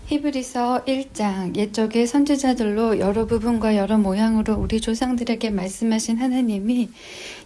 히브리서 1장. 옛적의 선지자들로 여러 부분과 여러 모양으로 우리 조상들에게 말씀하신 하나님이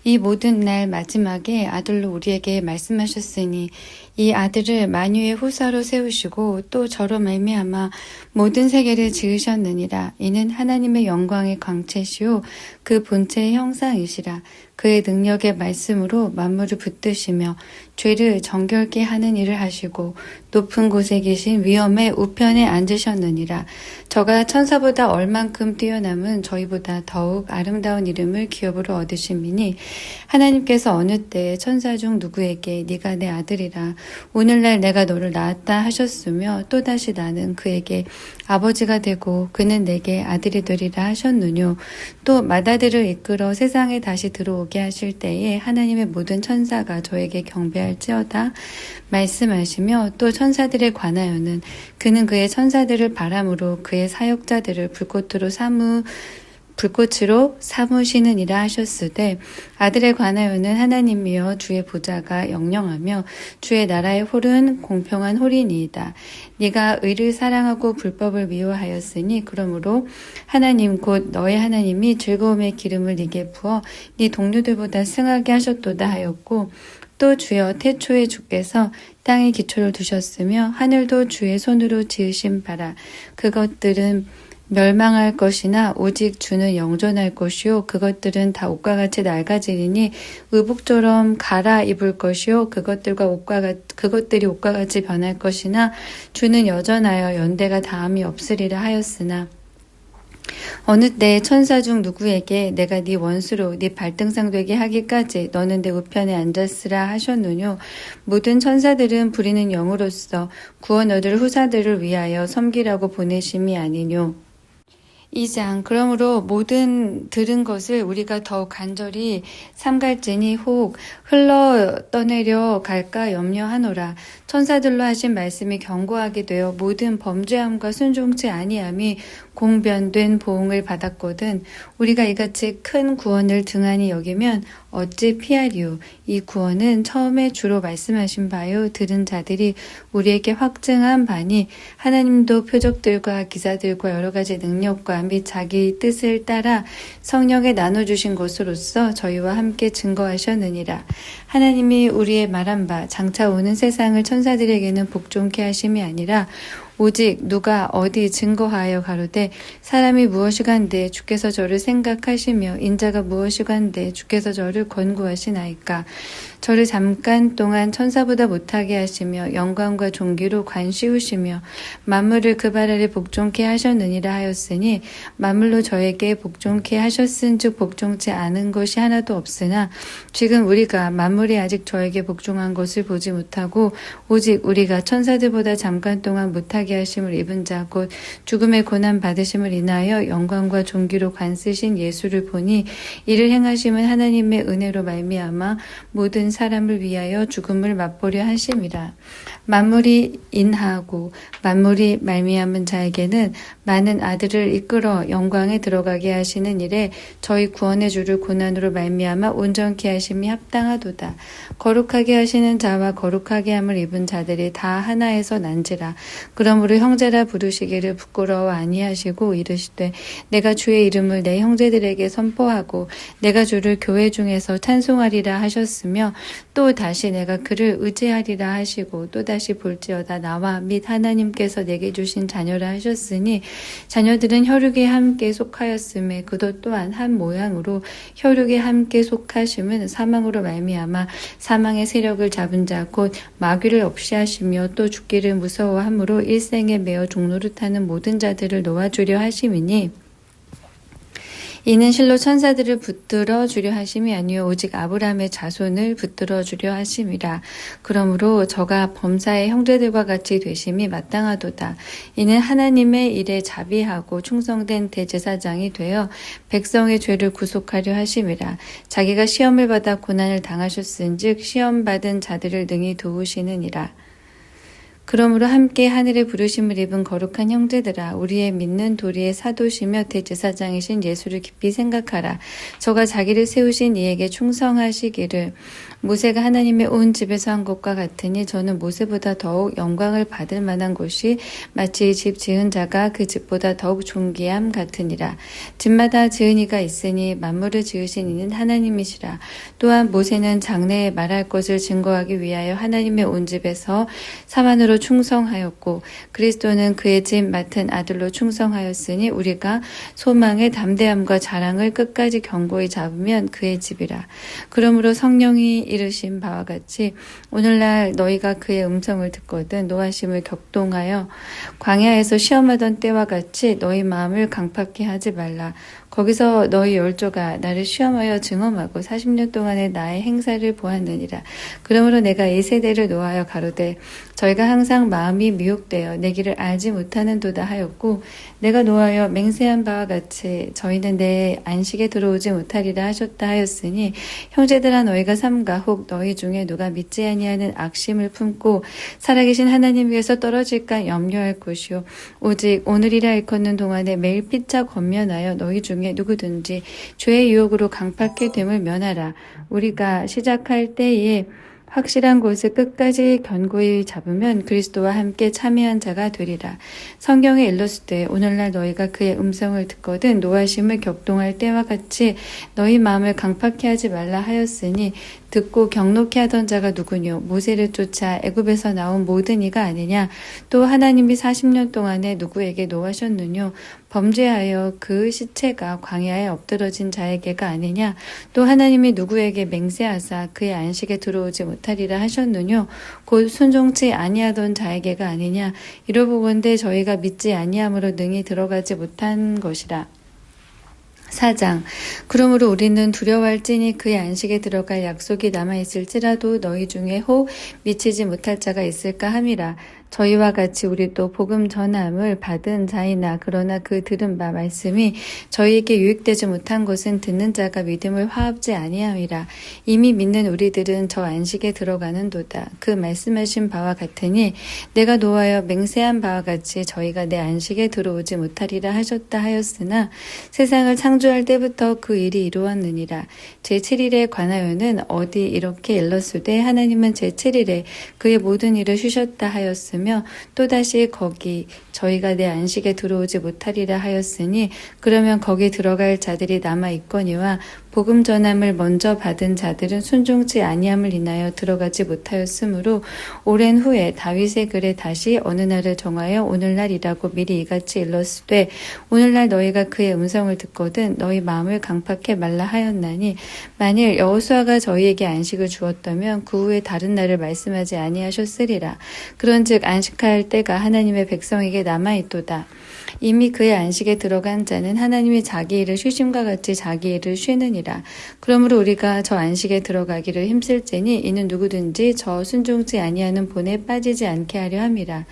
이 모든 날 마지막에 아들로 우리에게 말씀하셨으니 이 아들을 만유의 후사로 세우시고 또 저로 말미암아 모든 세계를 지으셨느니라. 이는 하나님의 영광의 광채시요 그 본체의 형상이시라. 그의 능력의 말씀으로 만물을 붙드시며 죄를 정결케 하는 일을 하시고 높은 곳에 계신 위엄의 우편에 앉으셨느니라. 저가 천사보다 얼만큼 뛰어남은 저희보다 더욱 아름다운 이름을 기업으로 얻으심이니 하나님께서 어느 때 천사 중 누구에게 네가 내 아들이라 오늘날 내가 너를 낳았다 하셨으며 또다시 나는 그에게 아버지가 되고 그는 내게 아들이 되리라 하셨느뇨. 또 맏아들을 이끌어 세상에 다시 들어오게 하실 때에 하나님의 모든 천사가 저에게 경배할지어다 말씀하시며 또 천사들에 관하여는 그는 그의 천사들을 바람으로 그의 사역자들을 불꽃으로 삼으시느니라 하셨으되 아들에 관하여는 하나님이여 주의 보좌가 영영하며 주의 나라의 홀은 공평한 홀이니이다. 네가 의를 사랑하고 불법을 미워하였으니 그러므로 하나님 곧 너의 하나님이 즐거움의 기름을 네게 부어 네 동료들보다 승하게 하셨도다 하였고 또 주여 태초에 주께서 땅에 기초를 두셨으며 하늘도 주의 손으로 지으신 바라. 그것들은 멸망할 것이나 오직 주는 영존할 것이요 그것들은 다 옷과 같이 낡아지리니 의복처럼 갈아입을 것이요 그것들이 옷과 같이 변할 것이나 주는 여전하여 연대가 다함이 없으리라 하였으나 어느 때 천사 중 누구에게 내가 네 원수로 네 발등상 되게 하기까지 너는 내 우편에 앉았으라 하셨느뇨. 모든 천사들은 부리는 영으로서 구원 얻을 후사들을 위하여 섬기라고 보내심이 아니뇨. 2장. 그러므로 모든 들은 것을 우리가 더욱 간절히 삼갈지니 혹 흘러 떠내려 갈까 염려하노라. 천사들로 하신 말씀이 견고하게 되어 모든 범죄함과 순종치 아니함이 공변된 보응을 받았거든. 우리가 이같이 큰 구원을 등한히 여기면 어찌 피하리요. 이 구원은 처음에 주로 말씀하신 바요 들은 자들이 우리에게 확증한 바니 하나님도 표적들과 기사들과 여러 가지 능력과 및 자기 뜻을 따라 성령에 나눠주신 것으로서 저희와 함께 증거하셨느니라. 하나님이 우리의 말한 바 장차 오는 세상을 천사들에게는 복종케 하심이 아니라 오직 누가 어디 증거하여 가로되 사람이 무엇이간데 주께서 저를 생각하시며 인자가 무엇이간데 주께서 저를 권고하시나이까. 저를 잠깐 동안 천사보다 못하게 하시며 영광과 존귀로 관씌우시며 만물을 그 발 아래 복종케 하셨느니라 하였으니 만물로 저에게 복종케 하셨은즉 복종치 않은 것이 하나도 없으나 지금 우리가 만물이 아직 저에게 복종한 것을 보지 못하고 오직 우리가 천사들보다 잠깐 동안 못하게 하심을 입은 자 곧 죽음의 고난 받으심을 인하여 영광과 존귀로 관쓰신 예수를 보니 이를 행하심은 하나님의 은혜로 말미암아 모든 사람을 위하여 죽음을 맛보려 하심이라. 만물이 인하고 만물이 말미암은 자에게는 많은 아들을 이끌어 영광에 들어가게 하시는 일에 저희 구원의 주를 고난으로 말미암아 온전케 하심이 합당하도다. 거룩하게 하시는 자와 거룩하게 함을 입은 자들이 다 하나에서 난지라. 그러므로 형제라 부르시기를 부끄러워 아니하시고 이르시되 내가 주의 이름을 내 형제들에게 선포하고 내가 주를 교회 중에서 찬송하리라 하셨으며 또 다시 내가 그를 의지하리라 하시고 또 다시 볼지어다 나와 및 하나님께서 내게 주신 자녀라 하셨으니 자녀들은 혈육에 함께 속하였음에 그도 또한 한 모양으로 혈육에 함께 속하심은 사망으로 말미암아 사망의 세력을 잡은 자 곧 마귀를 없이 하시며 또 죽기를 무서워함으로 일생에 매어 종노릇하는 모든 자들을 놓아주려 하심이니 이는 실로 천사들을 붙들어 주려 하심이 아니요 오직 아브라함의 자손을 붙들어 주려 하심이라. 그러므로 저가 범사의 형제들과 같이 되심이 마땅하도다. 이는 하나님의 일에 자비하고 충성된 대제사장이 되어 백성의 죄를 구속하려 하심이라. 자기가 시험을 받아 고난을 당하셨은즉 시험 받은 자들을 능히 도우시느니라. 그러므로 함께 하늘의 부르심을 입은 거룩한 형제들아, 우리의 믿는 도리의 사도시며 대제사장이신 예수를 깊이 생각하라. 저가 자기를 세우신 이에게 충성하시기를. 모세가 하나님의 온 집에서 한 것과 같으니 저는 모세보다 더욱 영광을 받을 만한 곳이 마치 집 지은 자가 그 집보다 더욱 존귀함 같으니라. 집마다 지은 이가 있으니 만물을 지으신 이는 하나님이시라. 또한 모세는 장래에 말할 것을 증거하기 위하여 하나님의 온 집에서 사만으로 충성하였고, 그리스도는 그의 집 맡은 아들로 충성하였으니 우리가 소망의 담대함과 자랑을 끝까지 견고히 잡으면 그의 집이라. 그러므로 성령이 이르신 바와 같이 오늘날 너희가 그의 음성을 듣거든 노하심을 격동하여 광야에서 시험하던 때와 같이 너희 마음을 강팍히 하지 말라. 거기서 너희 열조가 나를 시험하여 증언하고 40년 동안의 나의 행사를 보았느니라. 그러므로 내가 이 세대를 노하여 가로되 저희가 항상 마음이 미혹되어 내 길을 알지 못하는도다 하였고, 내가 노하여 맹세한 바와 같이 저희는 내 안식에 들어오지 못하리라 하셨다 하였으니, 형제들아 너희가 삼가 혹 너희 중에 누가 믿지 아니하는 악심을 품고 살아계신 하나님 위에서 떨어질까 염려할 것이요, 오직 오늘이라 일컫는 동안에 매일 피차 권면하여 너희 중에 누구든지 죄의 유혹으로 강팍해 됨을 면하라. 우리가 시작할 때에 확실한 것을 끝까지 견고히 잡으면 그리스도와 함께 참여한 자가 되리라. 성경에 일렀으되 오늘날 너희가 그의 음성을 듣거든 노하심을 격동할 때와 같이 너희 마음을 강팍해 하지 말라 하였으니, 듣고 경록해 하던 자가 누구뇨? 모세를 쫓아 애굽에서 나온 모든 이가 아니냐? 또 하나님이 40년 동안에 누구에게 노하셨느뇨? 범죄하여 그 시체가 광야에 엎드러진 자에게가 아니냐? 또 하나님이 누구에게 맹세하사 그의 안식에 들어오지 못하리라 하셨느뇨? 곧 순종치 아니하던 자에게가 아니냐? 이러보건대 저희가 믿지 아니함으로 능히 들어가지 못한 것이라. 4장. 그러므로 우리는 두려워할지니 그의 안식에 들어갈 약속이 남아있을지라도 너희 중에 혹 미치지 못할 자가 있을까 함이라. 저희와 같이 우리도 복음 전함을 받은 자이나 그러나 그 들은 바 말씀이 저희에게 유익되지 못한 것은 듣는 자가 믿음을 화합지 아니함이라. 이미 믿는 우리들은 저 안식에 들어가는도다. 그 말씀하신 바와 같으니 내가 노하여 맹세한 바와 같이 저희가 내 안식에 들어오지 못하리라 하셨다 하였으나 세상을 창조할 때부터 그 일이 이루었느니라. 제7일에 관하여는 어디 이렇게 일렀으되 하나님은 제7일에 그의 모든 일을 쉬셨다 하였으며, 또다시 거기 저희가 내 안식에 들어오지 못하리라 하였으니, 그러면 거기 들어갈 자들이 남아 있거니와 복음 전함을 먼저 받은 자들은 순종치 아니함을 인하여 들어가지 못하였으므로, 오랜 후에 다윗의 글에 다시 어느 날을 정하여 오늘날이라고 미리 이같이 일렀으되 오늘날 너희가 그의 음성을 듣거든 너희 마음을 강팍해 말라 하였나니, 만일 여호수아가 저희에게 안식을 주었다면 그 후에 다른 날을 말씀하지 아니하셨으리라. 그런즉 안식할 때가 하나님의 백성에게 남아있도다. 이미 그의 안식에 들어간 자는 하나님이 자기 일을 쉬심과 같이 자기 일을 쉬느니라. 그러므로 우리가 저 안식에 들어가기를 힘쓸지니 이는 누구든지 저 순종치 아니하는 본에 빠지지 않게 하려 함이라.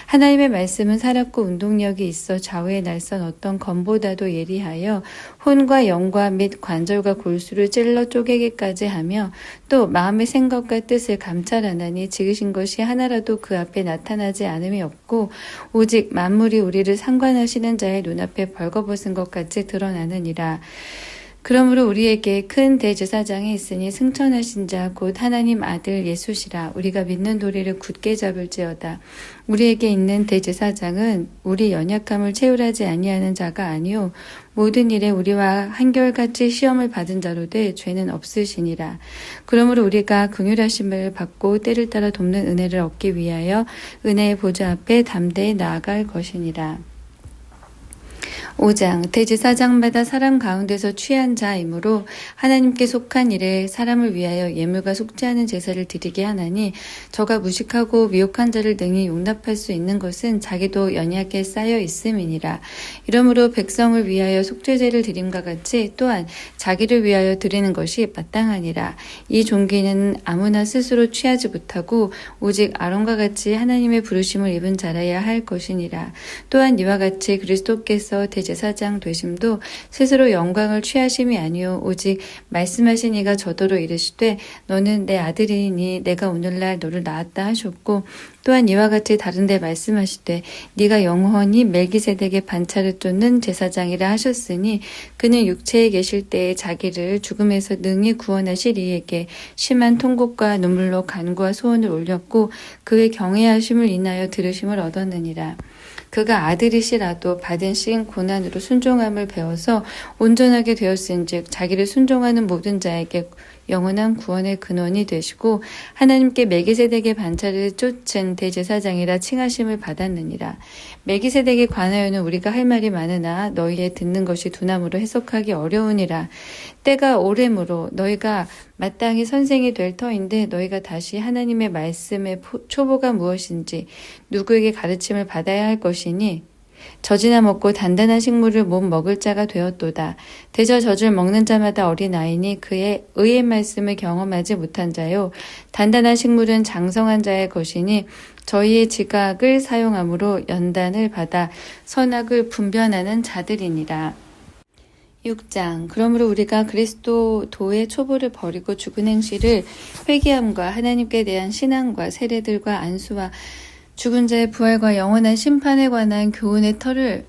하나님의 말씀은 살았고 운동력이 있어 좌우에 날선 어떤 검보다도 예리하여 혼과 영과 및 관절과 골수를 찔러 쪼개기까지 하며 또 마음의 생각과 뜻을 감찰하나니 지으신 것이 하나라도 그 앞에 나타나지 않음이 없고 오직 만물이 우리를 상관하시는 자의 눈앞에 벌거벗은 것 같이 드러나느니라. 그러므로 우리에게 큰 대제사장이 있으니 승천하신 자 곧 하나님 아들 예수시라. 우리가 믿는 도리를 굳게 잡을지어다. 우리에게 있는 대제사장은 우리 연약함을 채울하지 아니하는 자가 아니요 모든 일에 우리와 한결같이 시험을 받은 자로되 죄는 없으시니라. 그러므로 우리가 긍휼하심을 받고 때를 따라 돕는 은혜를 얻기 위하여 은혜의 보좌 앞에 담대히 나아갈 것이니라. 5장. 대제사장마다 사람 가운데서 취한 자이므로 하나님께 속한 일에 사람을 위하여 예물과 속지 않은 제사를 드리게 하나니, 저가 무식하고 미혹한 자를 능히 용납할 수 있는 것은 자기도 연약에 쌓여 있음이니라. 이러므로 백성을 위하여 속죄제를 드림과 같이 또한 자기를 위하여 드리는 것이 마땅하니라. 이 종기는 아무나 스스로 취하지 못하고 오직 아론과 같이 하나님의 부르심을 입은 자라야 할 것이니라. 또한 이와 같이 그리스도께서 대제사장 되심도 스스로 영광을 취하심이 아니요 오직 말씀하신 이가 저더러 이르시되 너는 내 아들이니 내가 오늘날 너를 낳았다 하셨고 또한 이와 같이 다른 데 말씀하시되 네가 영원히 멜기세덱의 반차를 쫓는 제사장이라 하셨으니 그는 육체에 계실 때에 자기를 죽음에서 능히 구원하실 이에게 심한 통곡과 눈물로 간구와 소원을 올렸고 그의 경외하심을 인하여 들으심을 얻었느니라. 그가 아들이시라도 받은 신 고난으로 순종함을 배워서 온전하게 되었은즉 자기를 순종하는 모든 자에게 영원한 구원의 근원이 되시고 하나님께 멜기세덱의 반차를 쫓은 대제사장이라 칭하심을 받았느니라. 멜기세덱에 관하여는 우리가 할 말이 많으나 너희의 듣는 것이 두나무로 해석하기 어려우니라. 때가 오래므로 너희가 마땅히 선생이 될 터인데 너희가 다시 하나님의 말씀의 초보가 무엇인지 누구에게 가르침을 받아야 할 것이니 젖이나 먹고 단단한 식물을 못 먹을 자가 되었도다. 대저 젖을 먹는 자마다 어린아이니 그의 의의 말씀을 경험하지 못한 자요. 단단한 식물은 장성한 자의 것이니 저희의 지각을 사용함으로 연단을 받아 선악을 분별하는 자들이니라. 6장 그러므로 우리가 그리스도의 초보를 버리고 죽은 행실을 회개함과 하나님께 대한 신앙과 세례들과 안수와 죽은 자의 부활과 영원한 심판에 관한 교훈의 털을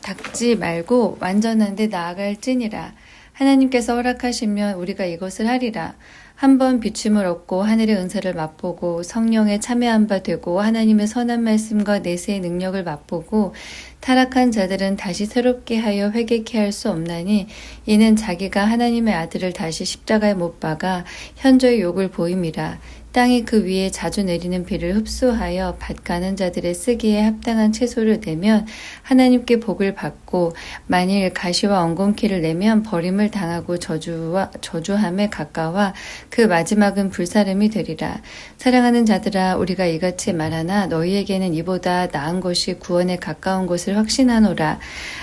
닦지 말고 완전한 데 나아갈지니라. 하나님께서 허락하시면 우리가 이것을 하리라. 한번 비춤을 얻고 하늘의 은사를 맛보고 성령에 참여한 바 되고 하나님의 선한 말씀과 내세의 능력을 맛보고 타락한 자들은 다시 새롭게 하여 회개케 할 수 없나니 이는 자기가 하나님의 아들을 다시 십자가에 못 박아 현저히 욕을 보임이라. 땅이 그 위에 자주 내리는 비를 흡수하여 밭 가는 자들의 쓰기에 합당한 채소를 내면 하나님께 복을 받고 만일 가시와 엉겅퀴를 내면 버림을 당하고 저주함에 가까워 그 마지막은 불사름이 되리라. 사랑하는 자들아 우리가 이같이 말하나 너희에게는 이보다 나은 것이 구원에 가까운 것을 확신하노라.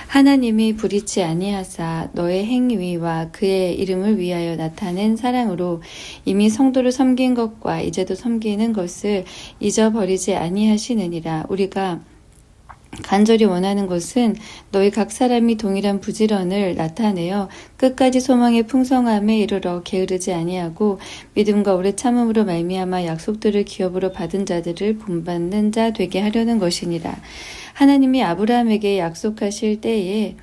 하나님이 불의치 아니하사 너의 행위와 그의 이름을 위하여 나타낸 사랑으로 이미 성도를 섬긴 것과 이제도 섬기는 것을 잊어버리지 아니하시느니라. 우리가 간절히 원하는 것은 너희 각 사람이 동일한 부지런을 나타내어 끝까지 소망의 풍성함에 이르러 게으르지 아니하고 믿음과 오래 참음으로 말미암아 약속들을 기업으로 받은 자들을 본받는 자 되게 하려는 것이니라. 하나님이 아브라함에게 약속하실 때에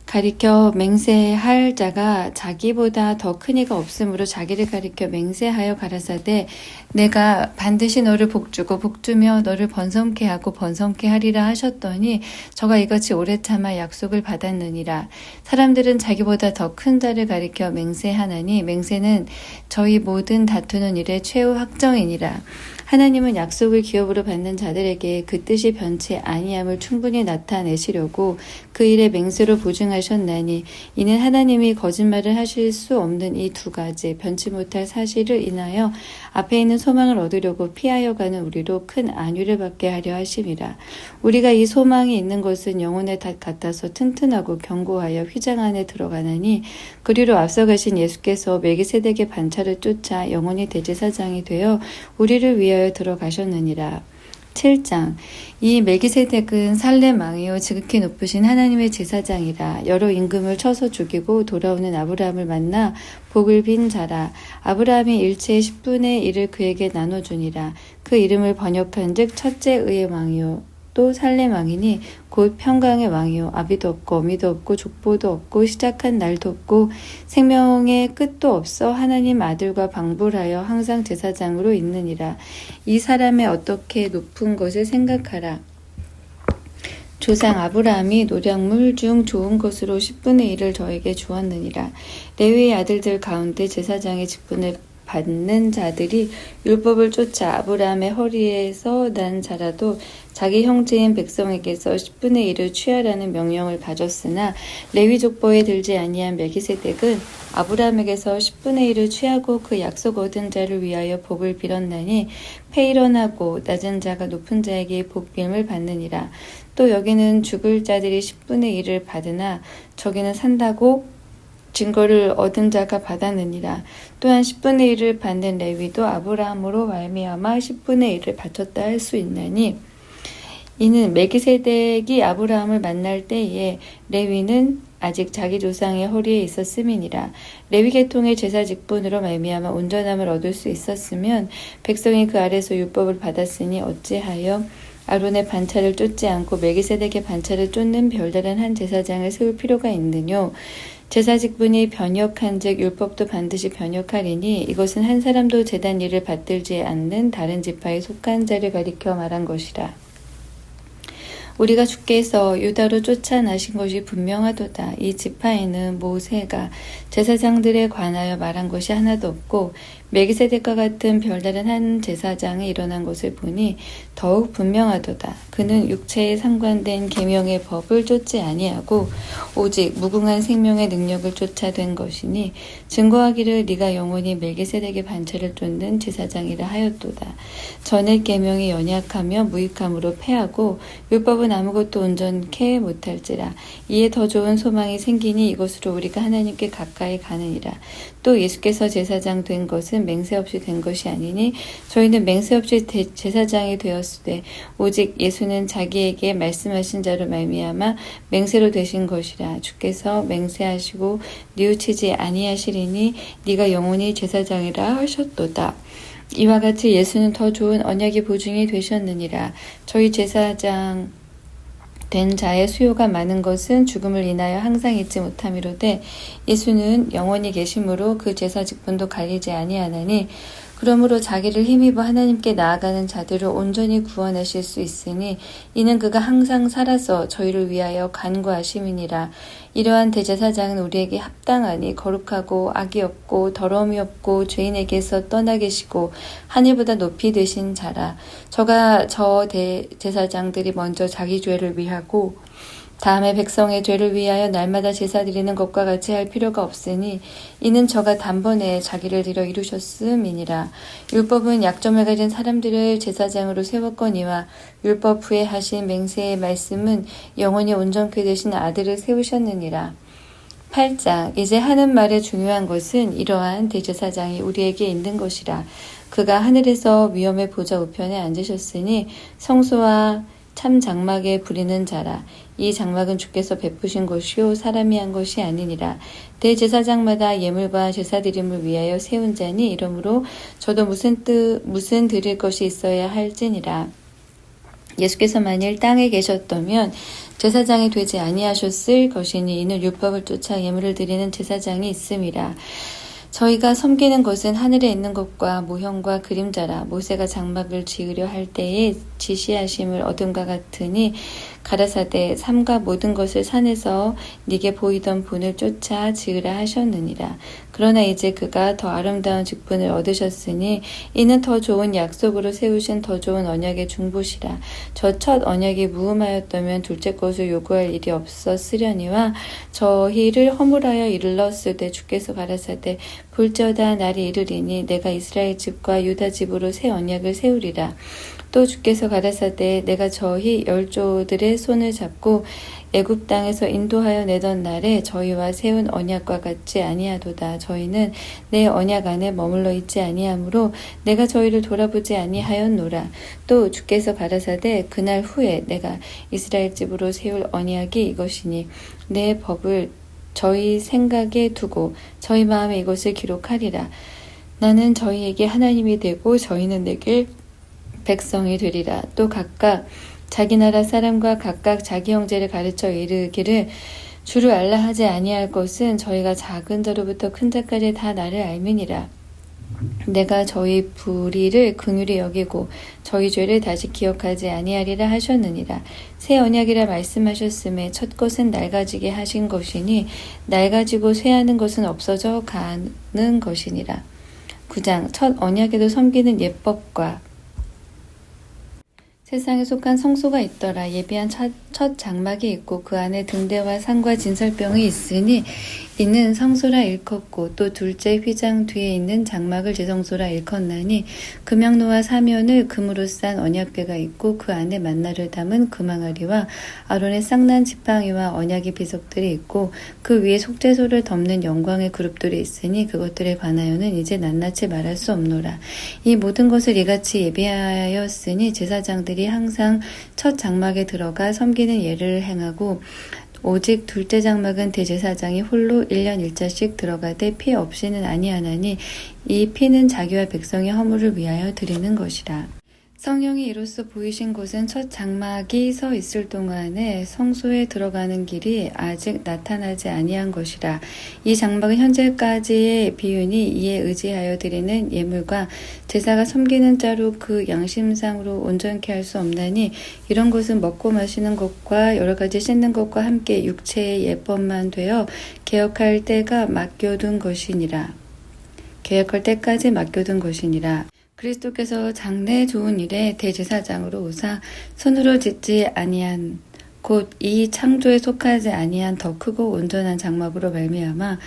가리켜 맹세할 자가 자기보다 더 큰 이가 없으므로 자기를 가리켜 맹세하여 가라사대 내가 반드시 너를 복주고 복주며 너를 번성케 하고 번성케 하리라 하셨더니 저가 이같이 오래 참아 약속을 받았느니라. 사람들은 자기보다 더 큰 자를 가리켜 맹세하나니 맹세는 저희 모든 다투는 일의 최후 확정이니라. 하나님은 약속을 기업으로 받는 자들에게 그 뜻이 변치 아니함을 충분히 나타내시려고 그 일에 맹세로 보증하셨나니 이는 하나님이 거짓말을 하실 수 없는 이 두 가지 변치 못할 사실을 인하여 앞에 있는 소망을 얻으려고 피하여 가는 우리로 큰 안위를 받게 하려 하심이라. 우리가 이 소망이 있는 것은 영혼의 닷 같아서 튼튼하고 견고하여 휘장 안에 들어가나니 그리로 앞서가신 예수께서 멜기세덱의 반차를 쫓아 영원히 대제사장이 되어 우리를 위하여 들어가셨느니라. 7장 이 멜기세덱은 살렘 왕이요 지극히 높으신 하나님의 제사장이라. 여러 임금을 쳐서 죽이고 돌아오는 아브라함을 만나 복을 빈 자라. 아브라함이 일체의 10분의 1을 그에게 나눠주니라. 그 이름을 번역한즉 첫째 의의 왕이요 또 살렘 왕이니 곧 평강의 왕이요 아비도 없고 어미도 없고 족보도 없고 시작한 날도 없고 생명의 끝도 없어 하나님 아들과 방불하여 항상 제사장으로 있느니라. 이 사람의 어떻게 높은 것을 생각하라. 조상 아브라함이 노량물 중 좋은 것으로 10분의 1을 저에게 주었느니라. 레위의 아들들 가운데 제사장의 직분을 받는 자들이 율법을 쫓아 아브라함의 허리에서 난 자라도 자기 형제인 백성에게서 10분의 1을 취하라는 명령을 가졌으나 레위 족보에 들지 아니한 멜기세덱은 아브라함에게서 10분의 1을 취하고 그 약속 얻은 자를 위하여 복을 빌었나니 페이런하고 낮은 자가 높은 자에게 복빌을 받느니라. 또 여기는 죽을 자들이 10분의 1을 받으나 저기는 산다고 증거를 얻은 자가 받았느니라. 또한 10분의 1을 받는 레위도 아브라함으로 말미암아 10분의 1을 바쳤다 할 수 있나니 이는 멜기세덱이 아브라함을 만날 때에 레위는 아직 자기 조상의 허리에 있었음이니라. 레위 계통의 제사 직분으로 말미암아 온전함을 얻을 수 있었으면 백성이 그 아래서 율법을 받았으니 어찌하여 아론의 반차를 쫓지 않고 멜기세덱의 반차를 쫓는 별다른 한 제사장을 세울 필요가 있느뇨. 제사 직분이 변역한즉 율법도 반드시 변역하리니 이것은 한 사람도 제단 일을 받들지 않는 다른 지파에 속한 자를 가리켜 말한 것이라. 우리가 주께서 유다로 쫓아나신 것이 분명하도다. 이 지파에는 모세가 제사장들에 관하여 말한 것이 하나도 없고 멜기세덱과 같은 별다른 한 제사장이 일어난 것을 보니 더욱 분명하도다. 그는 육체에 상관된 계명의 법을 쫓지 아니하고 오직 무궁한 생명의 능력을 쫓아된 것이니 증거하기를 네가 영원히 멜기세덱의 반차를 쫓는 제사장이라 하였도다. 전의 계명이 연약하며 무익함으로 패하고 율법은 아무것도 온전케 못할지라. 이에 더 좋은 소망이 생기니 이것으로 우리가 하나님께 가까이 가느니라. 또 예수께서 제사장 된 것은 맹세 없이 된 것이 아니니 저희는 맹세 없이 제사장이 되었으되 오직 예수는 자기에게 말씀하신 자로 말미암아 맹세로 되신 것이라. 주께서 맹세하시고 뉘우치지 아니하시리니 네가 영원히 제사장이라 하셨도다. 이와 같이 예수는 더 좋은 언약의 보증이 되셨느니라. 저희 제사장 된 자의 수요가 많은 것은 죽음을 인하여 항상 잊지 못함이로되 예수는 영원히 계심으로 그 제사 직분도 갈리지 아니하나니 그러므로 자기를 힘입어 하나님께 나아가는 자들을 온전히 구원하실 수 있으니 이는 그가 항상 살아서 저희를 위하여 간구하심이니라. 이러한 대제사장은 우리에게 합당하니 거룩하고 악이 없고 더러움이 없고 죄인에게서 떠나 계시고 하늘보다 높이 되신 자라. 저 대제사장들이 먼저 자기 죄를 위하고 다음에 백성의 죄를 위하여 날마다 제사 드리는 것과 같이 할 필요가 없으니 이는 저가 단번에 자기를 들여 이루셨음이니라. 율법은 약점을 가진 사람들을 제사장으로 세웠거니와 율법 후에 하신 맹세의 말씀은 영원히 온전케 되신 아들을 세우셨느니라. 8장. 이제 하는 말의 중요한 것은 이러한 대제사장이 우리에게 있는 것이라. 그가 하늘에서 위엄의 보좌 우편에 앉으셨으니 성소와 참 장막에 부리는 자라. 이 장막은 주께서 베푸신 것이요 사람이 한 것이 아니니라. 대제사장마다 예물과 제사드림을 위하여 세운 자니 이러므로 저도 무슨 드릴 것이 있어야 할지니라. 예수께서 만일 땅에 계셨다면 제사장이 되지 아니하셨을 것이니 이는 율법을 쫓아 예물을 드리는 제사장이 있음이라. 저희가 섬기는 것은 하늘에 있는 것과 모형과 그림자라. 모세가 장막을 지으려 할 때에 지시하심을 얻음과 같으니 가라사대 삼가 모든 것을 산에서 네게 보이던 본을 쫓아 지으라 하셨느니라. 그러나 이제 그가 더 아름다운 직분을 얻으셨으니 이는 더 좋은 약속으로 세우신 더 좋은 언약의 중보시라. 저 첫 언약이 무음하였다면 둘째 것을 요구할 일이 없었으려니와 저희를 허물하여 일렀을 때 주께서 가라사대 볼지어다 날이 이르리니 내가 이스라엘 집과 유다 집으로 새 언약을 세우리라. 또 주께서 가라사대 내가 저희 열조들의 손을 잡고 애굽 땅에서 인도하여 내던 날에 저희와 세운 언약과 같지 아니하도다. 저희는 내 언약 안에 머물러 있지 아니하므로 내가 저희를 돌아보지 아니하였노라. 또 주께서 가라사대 그날 후에 내가 이스라엘 집으로 세울 언약이 이것이니 내 법을 저희 생각에 두고 저희 마음에 이것을 기록하리라. 나는 저희에게 하나님이 되고 저희는 내게 백성이 되리라. 또 각각 자기 나라 사람과 각각 자기 형제를 가르쳐 이르기를 주를 알라 하지 아니할 것은 저희가 작은 자로부터 큰 자까지 다 나를 알미니라. 내가 저희 불의를 긍휼히 여기고 저희 죄를 다시 기억하지 아니하리라 하셨느니라. 새 언약이라 말씀하셨음에 첫 것은 낡아지게 하신 것이니 낡아지고 쇠하는 것은 없어져 가는 것이니라. 9장. 첫 언약에도 섬기는 예법과 세상에 속한 성소가 있더라. 예비한 첫 첫 장막이 있고 그 안에 등대와 상과 진설병이 있으니 이는 성소라 일컫고 또 둘째 휘장 뒤에 있는 장막을 제성소라 일컫나니 금양로와 사면을 금으로 싼 언약궤가 있고 그 안에 만나를 담은 금항아리와 아론의 쌍난 지팡이와 언약의 비석들이 있고 그 위에 속죄소를 덮는 영광의 그룹들이 있으니 그것들에 관하여는 이제 낱낱이 말할 수 없노라. 이 모든 것을 이같이 예비하였으니 제사장들이 항상 첫 장막에 들어가 섬기는 예를 행하고 오직 둘째 장막은 대제사장이 홀로 1년 1자씩 들어가되 피 없이는 아니하나니 이 피는 자기와 백성의 허물을 위하여 드리는 것이라. 성령이 이로써 보이신 곳은 첫 장막이 서 있을 동안에 성소에 들어가는 길이 아직 나타나지 아니한 것이라. 이 장막은 현재까지의 비유니 이에 의지하여 드리는 예물과 제사가 섬기는 자로 그 양심상으로 온전케 할 수 없나니 이런 것은 먹고 마시는 것과 여러 가지 씻는 것과 함께 육체의 예법만 되어 개혁할 때가 맡겨둔 것이니라. 개혁할 때까지 맡겨둔 것이니라. 그리스도께서 장래 좋은 일에 대제사장으로 오사 손으로 짓지 아니한 곧 이 창조에 속하지 아니한 더 크고 온전한 장막으로 말미암아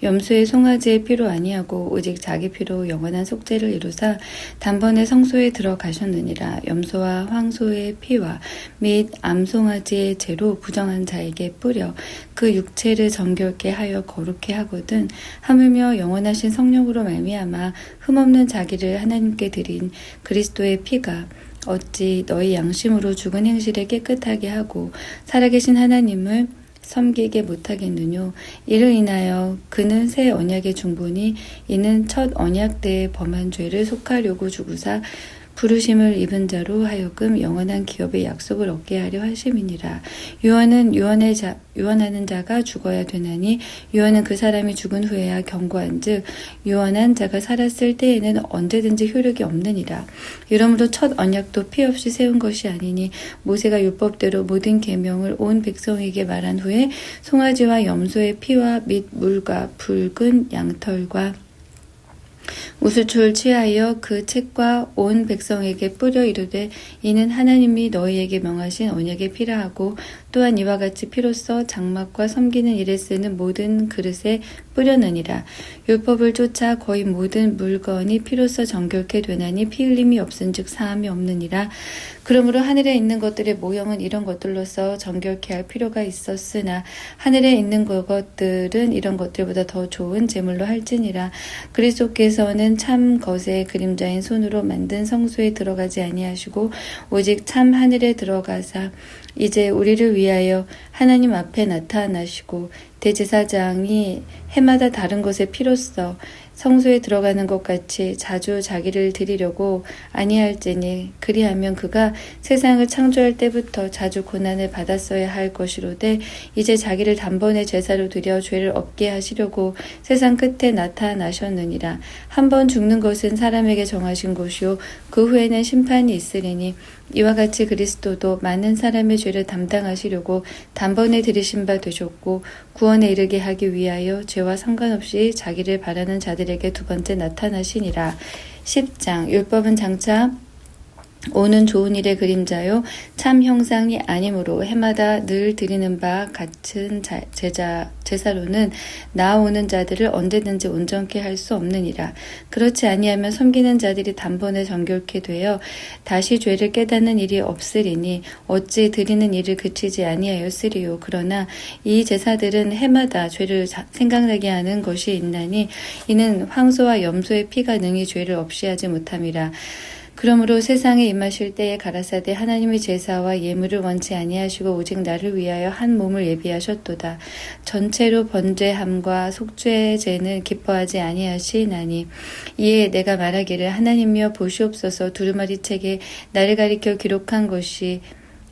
염소의 송아지의 피로 아니하고 오직 자기 피로 영원한 속죄를 이루사 단번에 성소에 들어가셨느니라. 염소와 황소의 피와 및 암송아지의 죄로 부정한 자에게 뿌려 그 육체를 정결케 하여 거룩케 하거든 하물며 영원하신 성령으로 말미암아 흠없는 자기를 하나님께 드린 그리스도의 피가 어찌 너희 양심으로 죽은 행실을 깨끗하게 하고 살아계신 하나님을 섬기게 못하겠느뇨. 이를 인하여 그는 새 언약의 중보니 이는 첫 언약 때의 범한 죄를 속하려고 주구사 부르심을 입은 자로 하여금 영원한 기업의 약속을 얻게 하려 하심이니라. 유언은 유언하는 자가 죽어야 되나니 유언은 그 사람이 죽은 후에야 경고한즉 유언한 자가 살았을 때에는 언제든지 효력이 없느니라. 이러므로 첫 언약도 피 없이 세운 것이 아니니 모세가 율법대로 모든 계명을 온 백성에게 말한 후에 송아지와 염소의 피와 및 물과 붉은 양털과 우수초를 취하여 그 책과 온 백성에게 뿌려 이르되 이는 하나님이 너희에게 명하신 언약의 피라 하고 또한 이와 같이 피로써 장막과 섬기는 일에 쓰는 모든 그릇에 뿌려느니라. 율법을 쫓아 거의 모든 물건이 피로써 정결케 되나니 피 흘림이 없은즉 사함이 없느니라. 그러므로 하늘에 있는 것들의 모형은 이런 것들로서 정결케 할 필요가 있었으나 하늘에 있는 것들은 이런 것들보다 더 좋은 제물로 할지니라. 그리스도께서는 참 것의 그림자인 손으로 만든 성소에 들어가지 아니하시고 오직 참 하늘에 들어가사 이제 우리를 위하여 하나님 앞에 나타나시고 대제사장이 해마다 다른 것의 피로써 성소에 들어가는 것 같이 자주 자기를 드리려고 아니할지니 그리하면 그가 세상을 창조할 때부터 자주 고난을 받았어야 할 것이로되 이제 자기를 단번에 제사로 드려 죄를 없게 하시려고 세상 끝에 나타나셨느니라. 한 번 죽는 것은 사람에게 정하신 것이요 그 후에는 심판이 있으리니 이와 같이 그리스도도 많은 사람의 죄를 담당하시려고 단번에 들이신 바 되셨고 구원에 이르게 하기 위하여 죄와 상관없이 자기를 바라는 자들에게 두 번째 나타나시니라. 10장 율법은 장차 오는 좋은 일의 그림자요 참 형상이 아니므로 해마다 늘 드리는 바 같은 제사로는 나아오는 자들을 언제든지 온전케 할 수 없느니라. 그렇지 아니하면 섬기는 자들이 단번에 정결케 되어 다시 죄를 깨닫는 일이 없으리니 어찌 드리는 일을 그치지 아니하였으리요. 그러나 이 제사들은 해마다 죄를 생각나게 하는 것이 있나니 이는 황소와 염소의 피가 능히 죄를 없이 하지 못함이라. 그러므로 세상에 임하실 때에 가라사대 하나님의 제사와 예물을 원치 아니하시고 오직 나를 위하여 한 몸을 예비하셨도다. 전체로 번제함과 속죄제는 기뻐하지 아니하시나니 이에 내가 말하기를 하나님이여 보시옵소서 두루마리 책에 나를 가리켜 기록한 것이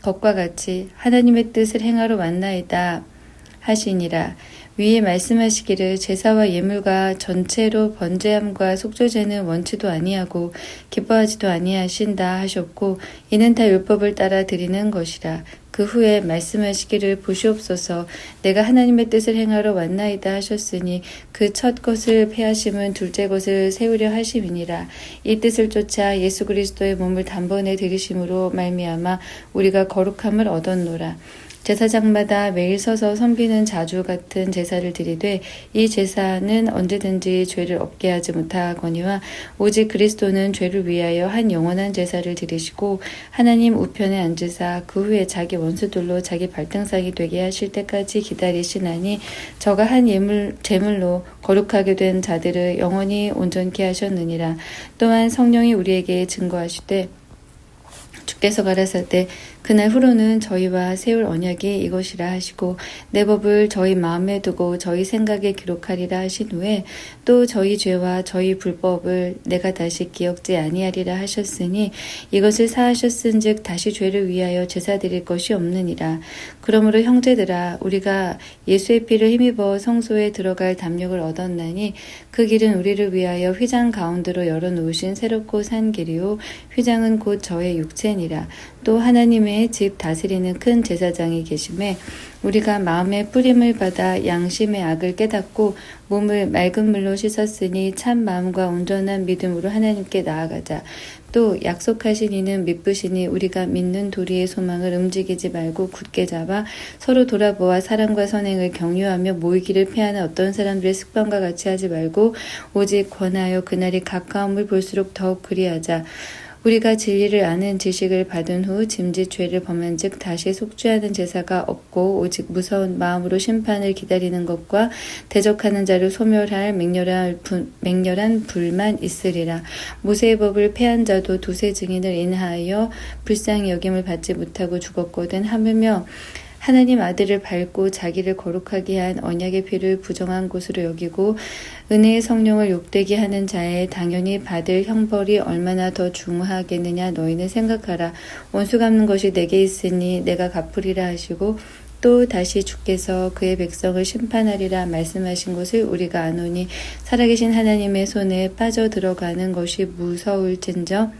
것과 같이 하나님의 뜻을 행하러 왔나이다 하시니라. 위에 말씀하시기를 제사와 예물과 전체로 번제함과 속죄제는 원치도 아니하고 기뻐하지도 아니하신다 하셨고 이는 다 율법을 따라 드리는 것이라. 그 후에 말씀하시기를 보시옵소서 내가 하나님의 뜻을 행하러 왔나이다 하셨으니 그 첫 것을 패하심은 둘째 것을 세우려 하심이니라. 이 뜻을 쫓아 예수 그리스도의 몸을 단번에 들이심으로 말미암아 우리가 거룩함을 얻었노라. 제사장마다 매일 서서 섬기는 자주 같은 제사를 드리되 이 제사는 언제든지 죄를 없게 하지 못하거니와 오직 그리스도는 죄를 위하여 한 영원한 제사를 드리시고 하나님 우편에 앉으사 그 후에 자기 원수들로 자기 발등상이 되게 하실 때까지 기다리시나니 저가 한 제물로 거룩하게 된 자들을 영원히 온전케 하셨느니라. 또한 성령이 우리에게 증거하시되 주께서 가라사대 그날 후로는 저희와 세울 언약이 이것이라 하시고 내 법을 저희 마음에 두고 저희 생각에 기록하리라 하신 후에 또 저희 죄와 저희 불법을 내가 다시 기억지 아니하리라 하셨으니 이것을 사하셨은즉 다시 죄를 위하여 제사 드릴 것이 없느니라. 그러므로 형제들아 우리가 예수의 피를 힘입어 성소에 들어갈 담력을 얻었나니 그 길은 우리를 위하여 휘장 가운데로 열어놓으신 새롭고 산 길이요 휘장은 곧 저의 육체니라. 또 하나님의 집 다스리는 큰 제사장이 계심에 우리가 마음의 뿌림을 받아 양심의 악을 깨닫고 몸을 맑은 물로 씻었으니 참 마음과 온전한 믿음으로 하나님께 나아가자. 또 약속하신 이는 미쁘시니 우리가 믿는 도리의 소망을 움직이지 말고 굳게 잡아 서로 돌아보아 사랑과 선행을 격려하며 모이기를 피하는 어떤 사람들의 습관과 같이 하지 말고 오직 권하여 그날이 가까움을 볼수록 더욱 그리하자. 우리가 진리를 아는 지식을 받은 후 짐짓 죄를 범한 즉 다시 속죄하는 제사가 없고 오직 무서운 마음으로 심판을 기다리는 것과 대적하는 자를 소멸할 맹렬한 불만 있으리라. 모세의 법을 패한 자도 두세 증인을 인하여 불쌍히 여김을 받지 못하고 죽었거든. 하물며 하나님 아들을 밟고 자기를 거룩하게 한 언약의 피를 부정한 것으로 여기고 은혜의 성령을 욕되게 하는 자의 당연히 받을 형벌이 얼마나 더 중하겠느냐 너희는 생각하라. 원수 갚는 것이 내게 있으니 내가 갚으리라 하시고 또 다시 주께서 그의 백성을 심판하리라 말씀하신 것을 우리가 아노니 살아계신 하나님의 손에 빠져 들어가는 것이 무서울진저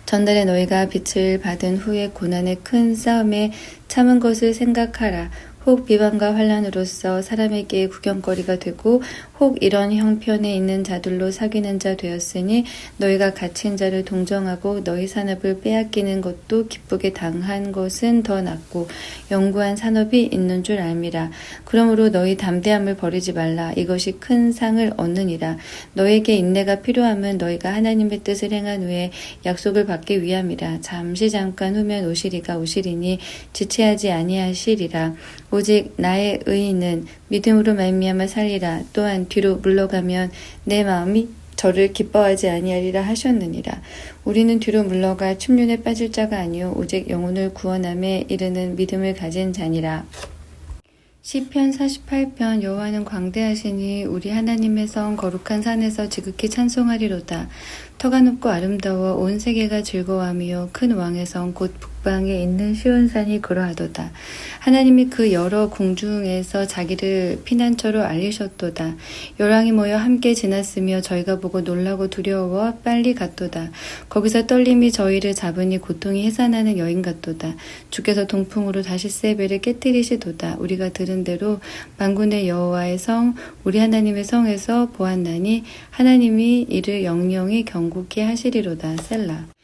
전날에 너희가 빛을 받은 후에 고난의 큰 싸움에 참은 것을 생각하라. 혹 비방과 환난으로서 사람에게 구경거리가 되고 혹 이런 형편에 있는 자들로 사귀는 자 되었으니 너희가 갇힌 자를 동정하고 너희 산업을 빼앗기는 것도 기쁘게 당한 것은 더 낫고 영구한 산업이 있는 줄 알미라. 그러므로 너희 담대함을 버리지 말라. 이것이 큰 상을 얻느니라. 너에게 인내가 필요함은 너희가 하나님의 뜻을 행한 후에 약속을 받기 위함이라. 잠깐 후면 오시리니 지체하지 아니하시리라. 오직 나의 의인은 믿음으로 말미암아 살리라. 또한 뒤로 물러가면 내 마음이 저를 기뻐하지 아니하리라 하셨느니라. 우리는 뒤로 물러가 춤륜에 빠질 자가 아니요 오직 영혼을 구원함에 이르는 믿음을 가진 자니라. 시편 48편 여호와는 광대하시니 우리 하나님의 성 거룩한 산에서 지극히 찬송하리로다. 터가 높고 아름다워 온 세계가 즐거워하며 큰 왕의 성 곧 북방에 있는 시온산이 그러하도다. 하나님이 그 여러 궁중에서 자기를 피난처로 알리셨도다. 열왕이 모여 함께 지났으며 저희가 보고 놀라고 두려워 빨리 갔도다. 거기서 떨림이 저희를 잡으니 고통이 해산하는 여인 같도다. 주께서 동풍으로 다시스의 배를 깨뜨리시도다. 우리가 들은 대로 만군의 여호와의 성 우리 하나님의 성에서 보았나니 하나님이 이를 영영히 경고케 하시리로다. 셀라.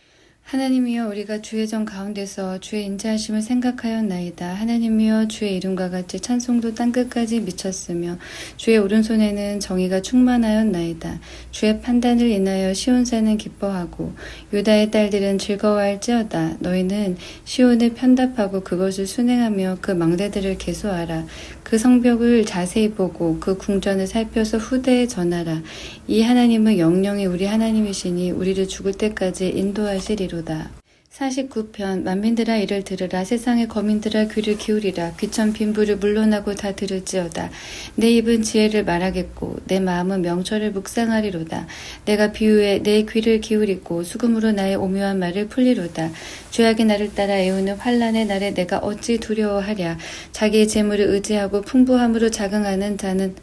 하나님이여 우리가 주의 전 가운데서 주의 인자하심을 생각하였나이다. 하나님이여 주의 이름과 같이 찬송도 땅끝까지 미쳤으며 주의 오른손에는 정의가 충만하였나이다. 주의 판단을 인하여 시온산은 기뻐하고 유다의 딸들은 즐거워할지어다. 너희는 시온을 편답하고 그것을 순행하며 그 망대들을 계수하라. 그 성벽을 자세히 보고 그 궁전을 살펴서 후대에 전하라. 이 하나님은 영영이 우리 하나님이시니 우리를 죽을 때까지 인도하시리로다. 49편 만민들아 이를 들으라. 세상의 거민들아 귀를 기울이라. 귀천 빈부를 물러나고 다 들을지어다. 내 입은 지혜를 말하겠고 내 마음은 명철을 묵상하리로다. 내가 비유에 내 귀를 기울이고 수금으로 나의 오묘한 말을 풀리로다. 죄악이 나를 따라 애우는 환난의 날에 내가 어찌 두려워하랴. 자기의 재물을 의지하고 풍부함으로 자긍하는 자는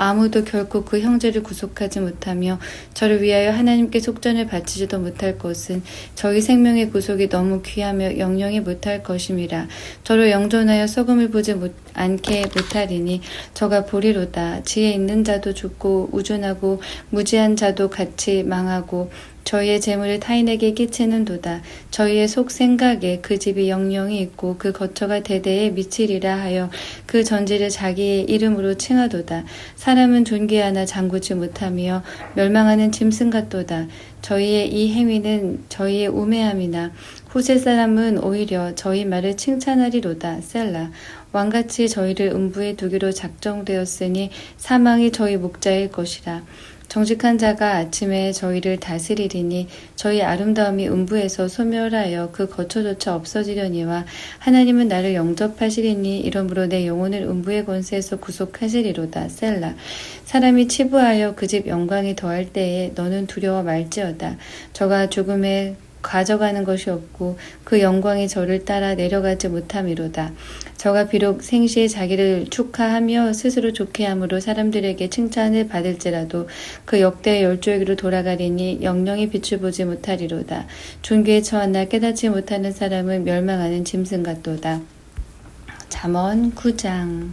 아무도 결코 그 형제를 구속하지 못하며 저를 위하여 하나님께 속전을 바치지도 못할 것은 저희 생명의 구속이 너무 귀하며 영영이 못할 것임이라. 저로 영존하여 썩음을 보지 않게 못하리니 저가 보리로다. 지혜 있는 자도 죽고 우둔하고 무지한 자도 같이 망하고 저희의 재물을 타인에게 끼치는 도다. 저희의 속 생각에 그 집이 영영이 있고 그 거처가 대대에 미치리라 하여 그 전지를 자기의 이름으로 칭하도다. 사람은 존귀하나 장구지 못하며 멸망하는 짐승 같도다. 저희의 이 행위는 저희의 우매함이나 후세 사람은 오히려 저희 말을 칭찬하리로다. 셀라. 왕같이 저희를 음부에 두기로 작정되었으니 사망이 저희 목자일 것이라. 정직한 자가 아침에 저희를 다스리리니 저희 아름다움이 음부에서 소멸하여 그 거처조차 없어지려니와 하나님은 나를 영접하시리니 이러므로 내 영혼을 음부의 권세에서 구속하시리로다. 셀라. 사람이 치부하여 그 집 영광이 더할 때에 너는 두려워 말지어다. 저가 죽음에 가져가는 것이 없고 그 영광이 저를 따라 내려가지 못함이로다. 저가 비록 생시에 자기를 축하하며 스스로 좋게 함으로 사람들에게 칭찬을 받을지라도 그 역대의 열조에게로 돌아가리니 영영이 빛을 보지 못하리로다. 존귀에 처하나 깨닫지 못하는 사람은 멸망하는 짐승 같도다. 잠언 9장.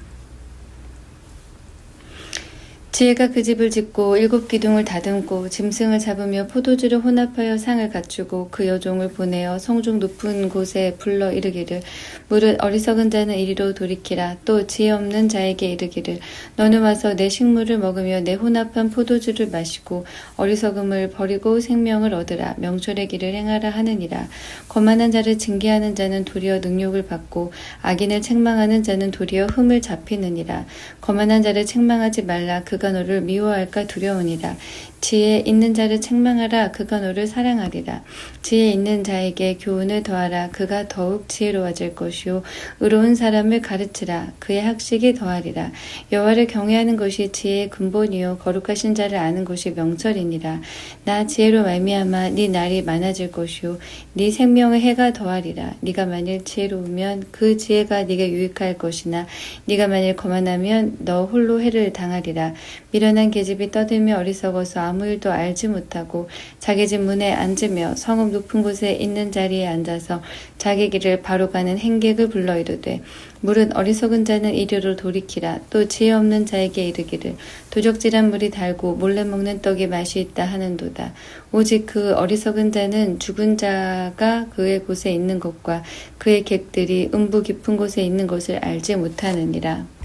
지혜가 그 집을 짓고 7 기둥을 다듬고 짐승을 잡으며 포도주를 혼합하여 상을 갖추고 그 여종을 보내어 성중 높은 곳에 불러 이르기를 무릇 어리석은 자는 이리로 돌이키라. 또 지혜 없는 자에게 이르기를 너는 와서 내 식물을 먹으며 내 혼합한 포도주를 마시고 어리석음을 버리고 생명을 얻으라. 명철의 길을 행하라 하느니라. 거만한 자를 징계하는 자는 도리어 능욕을 받고 악인을 책망하는 자는 도리어 흠을 잡히느니라. 거만한 자를 책망하지 말라. 그가 너를 미워할까 두려우니라. 지혜 있는 자를 책망하라. 그가 너를 사랑하리라. 지혜 있는 자에게 교훈을 더하라. 그가 더욱 지혜로워질 것이요 의로운 사람을 가르치라. 그의 학식이 더하리라. 여호와를 경외하는 것이 지혜의 근본이요 거룩하신 자를 아는 것이 명철이니라. 나 지혜로 말미암아 네 날이 많아질 것이요 네 생명의 해가 더하리라. 네가 만일 지혜로우면 그 지혜가 네게 유익할 것이나 네가 만일 거만하면 너 홀로 해를 당하리라. 미련한 계집이 떠들며 어리석어서 아무 일도 알지 못하고 자기 집 문에 앉으며 성읍 높은 곳에 있는 자리에 앉아서 자기 길을 바로 가는 행객을 불러 이르되 무릇 어리석은 자는 이리로 돌이키라. 또 지혜 없는 자에게 이르기를 도적질한 물이 달고 몰래 먹는 떡에 맛이 있다 하는도다. 오직 그 어리석은 자는 죽은 자가 그의 곳에 있는 것과 그의 객들이 음부 깊은 곳에 있는 것을 알지 못하느니라.